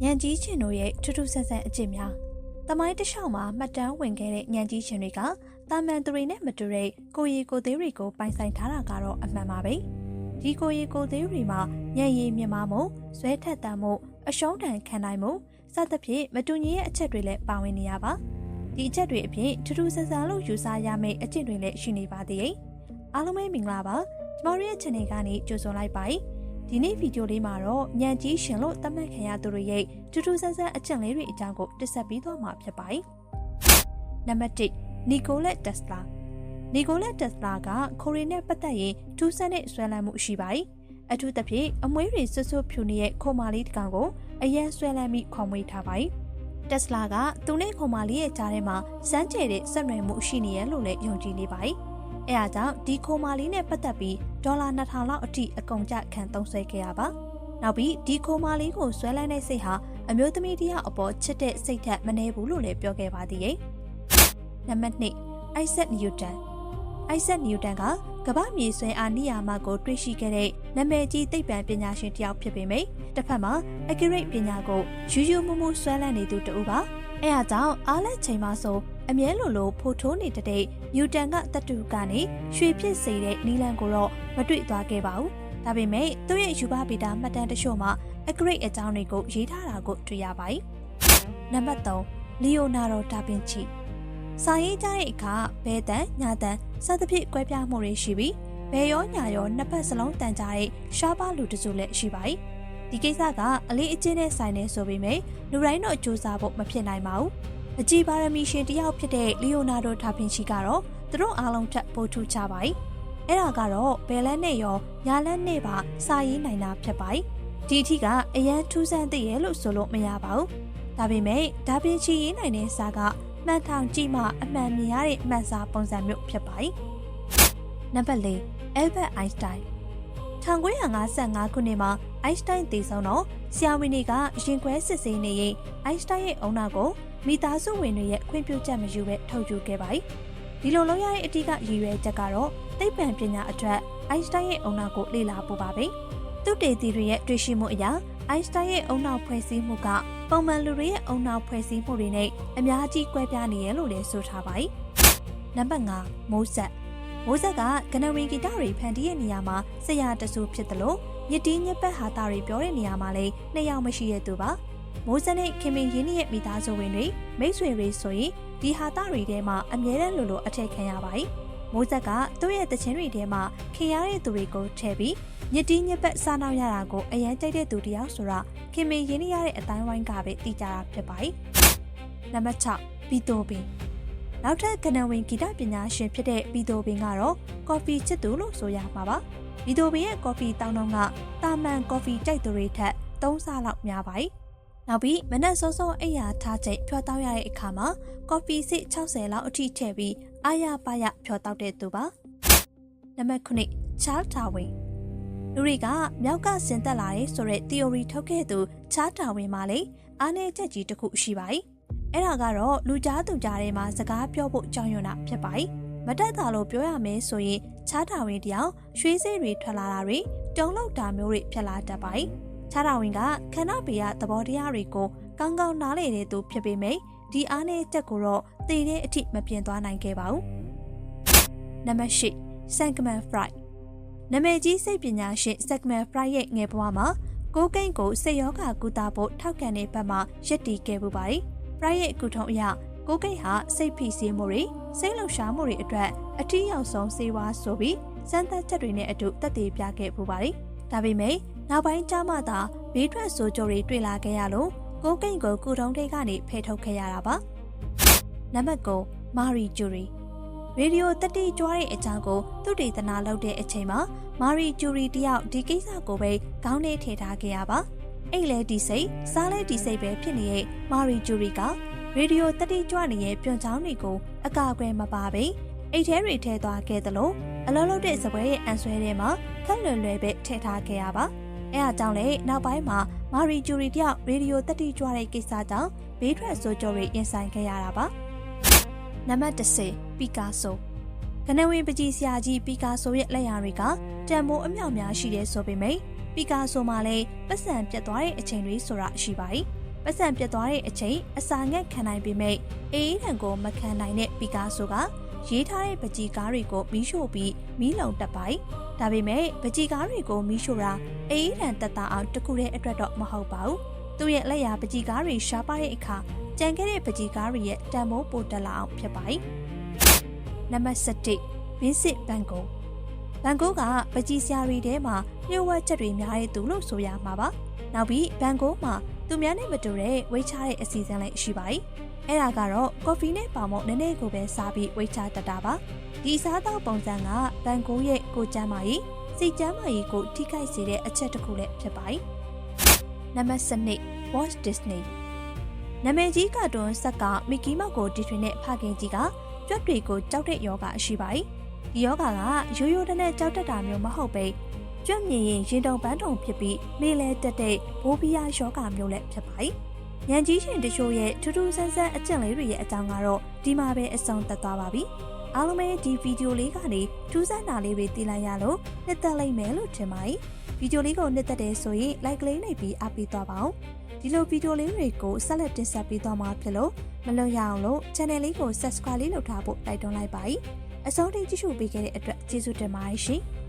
ဉာဏ်ကြီးရှင်တို့ရဲ့ထူးထူးဆန်းဆန်းအကျင့်များတမိုင်းတစ်လျှောက်မှာမှတ်တမ်းဝင်ခဲ့တဲ့ဉာဏ်ကြီးရှင်တွေကတာမန်သူတွေနဲ့မတူတဲ့ကိုရီကိုသေးတွေကိုပိုင်ဆိုင်ထားတာကတော့အမှန်ပါပဲဒီကိုရီကိုသေးတွေမှာဉာဏ်ရည်မြင့်မားမှုဇွဲထက်သန်မှုအရှုံးတန်ခံနိုင်မှုစသဖြင့်မတူညီတဲ့အချက်တွေလည်းပါဝင်နေရပါဒီအချက်တွေအပြင်ထူးထူးဆန်းဆန်းလို့ယူဆရမယ့်အကျင့်တွေလည်းရှိနေပါသေးတယ်အားလုံးပဲမင်္ဂလာပါကျမတို့ရဲ့ channel ကနေကြိုဆိုလိုက်ပါဒီနေ့ဗီဒီယိုလေးမှာတော့ဉာဏ်ကြီးရှင်လို့သတ်မှတ်ခံရသူတွေရဲ့ထူးထူးဆန်းဆန်းအကျင့်လေးတွေအကြောင်းကိုတင်ဆက်ပေးသွားမှာဖြစ်ပါတယ်နံပါတ်1နီကိုလက်တက်စလာနီကိုလက်တက်စလာကကိုရီနဲ့ပတ်သက်ရင်ထူးဆန်းတဲ့ဆွဲလန်းမှုရှိပါတယ်အထူးသဖြင့်အမွှေးတွေဆွဆွဖြူနေတဲ့ခိုမာလေးတစ်ကောင်ကိုအရန်ဆွဲလန်းပြီးခေါ်မွေးထားပါတယ်တက်စလာကသူနဲ့ခိုမာလေးရဲ့ကြားထဲမှာစမ်းကြဲတဲ့ဆက်နွယ်မှုရှိနေရလို့လည်းယုံကြည်နေပါတယ်အဲအားကြောင့်ဒီခိုမာလေးနဲ့ပတ်သက်ပြီးဒေါ်လာ2000လောက်အထိအကုန်ကျခံသုံးစွဲခဲ့ရပါနောက်ပြီးဒီခိုမာလေးကိုဆွဲလန်းတဲ့စိတ်ဟာအမျိုးသမီးတယောက်အပေါ်ချစ်တဲ့စိတ်ထက်မနည်းဘူးလို့လည်းပြောခဲ့ပါသေးတယ်နံပါတ်2အိုက်ဇက်နျူတန်အိုက်ဇက်နျူတန်ကကမ္ဘာမြေဆွဲအားနိယာမကိုတွေ့ရှိခဲ့တဲ့နာမည်ကြီးသိပ္ပံပညာရှင်တယောက်ဖြစ်ပေမယ့်တစ်ဖက်မှာ accurate ပညာကိုယူယူမမှုဆွဲလန်းနေသူတူပါအဲအားကြောင့်အားလက်ချိန်မှာဆိုအမြဲလိုဖိုထိုးနေတဲ့နျူတန်ကတတုကနေရွှေဖြစ်စေတဲ့နီလန်ကိုတော့မတွေ့သွားခဲ့ပါဘူးဒါပေမဲ့သူ့ရဲ့ယူပါဗီတာမှတ်တမ်းတချို့မှာ accurate အကြောင်းတွေကိုရေးထားတာကိုတွေ့ရပါတယ်နံပါတ်3လီယိုနာဒိုဒါဗင်ချီစာရေးကြတဲ့အခါဘဲတန်ညာတန်စသဖြင့်ကွဲပြားမှုတွေရှိပြီးဘဲရောညာရောနှစ်ဖက်စလုံးတန်ကြတဲ့ရှားပါလူတစုလည်းရှိပါတယ်ဒီကိစ္စကအလေးအကျင့်နဲ့ဆိုင်နေဆိုပေမဲ့လူတိုင်းတော့စူးစမ်းဖို့မဖြစ်နိုင်ပါဘူးအကြီးပါရမီရှင်တယောက်ဖြစ်တဲ့လီယိုနာဒိုဒါဗင်ချီကတော့သူတို့အားလုံးထက်ပိုထူးခြားပါတယ်အဲ့ဒါကတော့ဘယ်လက်နဲ့ရောညာလက်နဲ့ပါစာရေးနိုင်တာဖြစ်ပါတယ်ဒီအထိကအရန်ထူးဆန်းသိရလို့ဆိုလို့မရပါဘူးဒါပေမဲ့ဒါဗင်ချီရေးနိုင်တဲ့စာကမှန်ထောင်ကြည့်မှအမှန်မြင်ရတဲ့မှန်စာပုံစံမျိုးဖြစ်ပါတယ်နံပါတ်4အယ်ဘတ်အိုင်စတိုင်း1955ခုနှစ်မှာအိုင်စတိုင်းတည်ဆုံးတော့ဆရာဝန်တွေကရင်ခွဲစစ်ဆေးနေရင်အိုင်စတိုင်းရဲ့အုံနာကိုမိသားစုဝင်တွေရဲ့ခွင့်ပြုချက်မယူဘဲထုတ်ယူခဲ့ပါတယ်ဒီလိုလုပ်ရတဲ့အဓိကရည်ရွယ်ချက်ကတော့သိပ္ပံပညာအတွက်အိုင်စတိုင်းရဲ့အုံနာကိုလေ့လာဖို့ပါပဲသူတေသီတွေရဲ့တွေ့ရှိမှုအရအိုင်စတိုင်းရဲ့အုံနောက်ဖွဲ့စည်းမှုကပုံမှန်လူတွေရဲ့အုံနောက်ဖွဲ့စည်းမှုတွေနဲ့အများကြီးကွဲပြားနေရလို့လည်းဆိုထားပါတယ်နံပါတ်5မိုးဆက်ကကနဝီဂီတတွေဖန်တီးတဲ့နေရာမှာဆရာတဆူဖြစ်တယ်လို့ညတီးညက်ပတ်ဟာတာတွေပြောတဲ့နေရာမှာလည်းနှစ်ယောက်မရှိတဲ့သူပါမိုးဆက်နဲ့ခင်မင်းရင်းရဲ့မိသားစုဝင်တွေမိတ်ဆွေတွေဆိုရင်ဒီဟာတာတွေထဲမှာအမြဲတမ်းလိုအထက်ခံရပါတယ်မိုးဆက်ကသူ့ရဲ့တခြင်းတွေထဲမှာခင်ရတဲ့သူတွေကိုထည့်ပြီးညတီးညက်ပတ်စားနောက်ရတာကိုအရန်ကြိုက်တဲ့သူတယောက်ဆိုတာခင်မင်းရင်းရတဲ့အတိုင်းဝိုင်းကပဲသိကြတာဖြစ်ပါတယ်နံပါတ်6ပီတိုပင်နောက်ထပ်ကနဝင်ဂီတပညာရှင်ဖြစ်တဲ့ပီတိုပင်ကတော့ကော်ဖီချစ်သူလို့ဆိုရမှာပါပီတိုပင်ရဲ့ကော်ဖီတောင်းတော့ကတာမန်ကော်ဖီကြိုက်သူတွေထက်3ဆလောက်များပါတယ်နောက်ပြီးမနက်စောစောအိယာထားချိန်ဖြောတောက်ရတဲ့အခါမှာကော်ဖီစစ်60လောက်အထိထည့်ပြီးအားရပါရဖြောတောက်တဲ့သူပါနံပါတ်9ချားတာဝင်လူတွေကမြောက်ကဆင်သက်လာတဲ့ဆိုတဲ့ theory ထုတ်ခဲ့သူချားတာဝင်မှာလေအားနည်းချက်ကြီးတစ်ခုရှိပါတယ်အဲ့ဒါကတော့လူကြားသူကြားထဲမှာစကားပြောဖို့ကြောင်းရွံ့တာဖြစ်ပါတယ်မတက်တာလို့ပြောရမယ်ဆိုရင်ချားတာဝင်တယောက်ရွှေစေးတွေထွက်လာတာတွေတုံလောက်တာမျိုးတွေဖြစ်လာတတ်ပါတယ်ချားတာဝင်ကခန္ဓာပေရသဘောတရားတွေကိုကောင်းကောင်းနားလည်တဲ့သူဖြစ်ပေမယ့်ဒီအားနည်းချက်ကိုတော့သိတဲ့အထိမပြင်သွားနိုင်ခဲ့ပါဘူးနံပါတ်8ဆန်ကမန်ဖရိုက်နာမည်ကြီးစိတ်ပညာရှင်ဆန်ကမန်ဖရိုက်ရဲ့ငယ်ဘဝမှာကိုကိန်းကိုစိတ်ယောဂကုသဖို့ထောက်ခံတဲ့ဘက်မှာရပ်တည်ခဲ့ပူပါတယ်ဖရိုက်ရဲ့ကုထုံအရကိုကိန်းဟာစိတ်ဖိစီးမှုတွေစိတ်လှုပ်ရှားမှုတွေအတွက်အထီးရောက်ဆုံးစေဝါဆိုပြီးစမ်းသပ်ချက်တွေနဲ့အတူသက်သေပြခဲ့ပူပါတယ်ဒါပေမဲ့နောက်ပိုင်းကျမှသာဘေးထွက်ဆိုးကျိုးတွေတွေ့လာခဲ့ရလို့ကိုကိန်းကိုကုထုံတွေကနေဖယ်ထုတ်ခဲ့ရတာပါနံပါတ်9မာရီဂျူရီရေဒီယိုတတိကြွားတဲ့အကြောင်းကိုသူတေသနာလုပ်တဲ့အချိန်မှာမာရီဂျူရီတယောက်ဒီကိစ္စကိုပဲခေါင်းထဲထည့်ထားခဲ့ရပါအိတ်လဲဒီစိတ်စားလဲဒီစိတ်ပဲဖြစ်နေတဲ့မာရီဂျူရီကရေဒီယိုတတိကြွနေတဲ့ပြွန်ချောင်းတွေကိုအကာအကွယ်မပါပဲအိတ်ထဲတွေထည့်သွားခဲ့သလိုအလုံးလုံးတဲ့စပွဲရဲ့အန်ဆွဲထဲမှာခက်လွယ်လွယ်ပဲထည့်ထားခဲ့ရပါအဲအကြောင်းလေနောက်ပိုင်းမှာမာရီဂျူရီတယောက်ရေဒီယိုတတိကြွတဲ့ကိစ္စကြောင့်ဘေးထွက်ဆိုးကျိုးတွေရင်ဆိုင်ခဲ့ရတာပါနံပါတ်10ပီကာဆိုကနဝင်ပကြီးဆရာကြီးပီကာဆိုရဲ့လက်ရာတွေကတန်ဖိုးအမြောက်များရှိတယ်ဆိုပေမယ့်ပီကာဆိုမှာလည်းပတ်စံပြတ်သွားတဲ့အချိန်တွေဆိုတာရှိပါတယ် ပတ်စံပြတ်သွားတဲ့အချိန်အစာငတ်ခံနိုင်ပေမဲ့အေးအေးတန်ကိုမခံနိုင်တဲ့ပီကာဆိုကရေးထားတဲ့ပကြီးကားတွေကိုမီးရှို့ပြီးမီးလုံတက်ပိုက်ဒါပေမဲ့ပကြီးကားတွေကိုမီးရှို့တာအေးအေးတန်တက်တာအောင်တခုတည်းအတွက်တော့မဟုတ်ပါဘူးသူ့ရဲ့လက်ရာပကြီးကားတွေရှားပါတဲ့အခါကြံခဲ့တဲ့ပကြီးကားတွေရဲ့တန်ဖိုးပိုတက်လာအောင်ဖြစ်ပါတယ်နံပါတ်7 Vincent Van Gogh Van Gogh ကပကြီးစရာတွေထဲမှာလျှို့ဝှက်ချက်တွေများတဲ့သူလို့ဆိုရမှာပါနောက်ပြီး Van Gogh မှာသူများနဲ့မတူတဲ့ဝိတ်ချတဲ့အစီအစဉ်လည်းရှိပါတယ်အဲ့ဒါကတော့ကော်ဖီနဲ့ပါမော့နည်းနည်းကိုပဲစားပြီးဝိတ်ချတတ်တာပါဒီစားသောက်ပုံစံကဗန်ဂိုးရဲ့ကိုကျမ်းမာရေးစိတ်ကျမ်းမာရေးကိုထိခိုက်စေတဲ့အချက်တစ်ခုလည်းဖြစ်ပါတယ်နံပါတ်7 Walt Disney နာမည်ကြီးကာတွန်းဆက်ကမီကီမောက်ကိုတီထွင်တဲ့ဖခင်ကြီးကကြွက်တွေကိုကြောက်တဲ့ယောဂရှိပါတယ်ဒီယောဂကရိုးရိုးတနဲ့ကြောက်တတ်တာမျိုးမဟုတ်ပဲကြွက်မြင်ရင်ရင်တုံပန်းတုံဖြစ်ပြီးမေးလဲတက်တဲ့ဘိုးဘီယာယောဂမျိုးလည်းဖြစ်ပါတယ်။ဉာဏ်ကြီးရှင်တချို့ရဲ့ထူးထူးဆန်းဆန်းအကျင့်လေးတွေရဲ့အကြောင်းကတော့ဒီမှာပဲအဆုံးသတ်သွားပါပြီ။အားလုံးပဲဒီဗီဒီယိုလေးကနေထူးဆန်းတာလေးတွေသိလိုက်ရလို့နှစ်သက်လိုက်မယ်လို့ထင်ပါတယ်။ဗီဒီယိုလေးကိုနှစ်သက်တယ်ဆိုရင် like လေးနှိပ်ပြီးအားပေးသွားပါဦး။ဒီလိုဗီဒီယိုလေးတွေကိုဆက်လက်တင်ဆက်ပေးသွားမှာဖြစ်လို့မလွတ်ရအောင်လို့ channel လေးကို subscribe လေးလုပ်ထားဖို့တိုက်တွန်းလိုက်ပါ။အဆုံးထိကြည့်ရှုပေးခဲ့တဲ့အတွက်ကျေးဇူးတင်ပါတယ်ရှင်။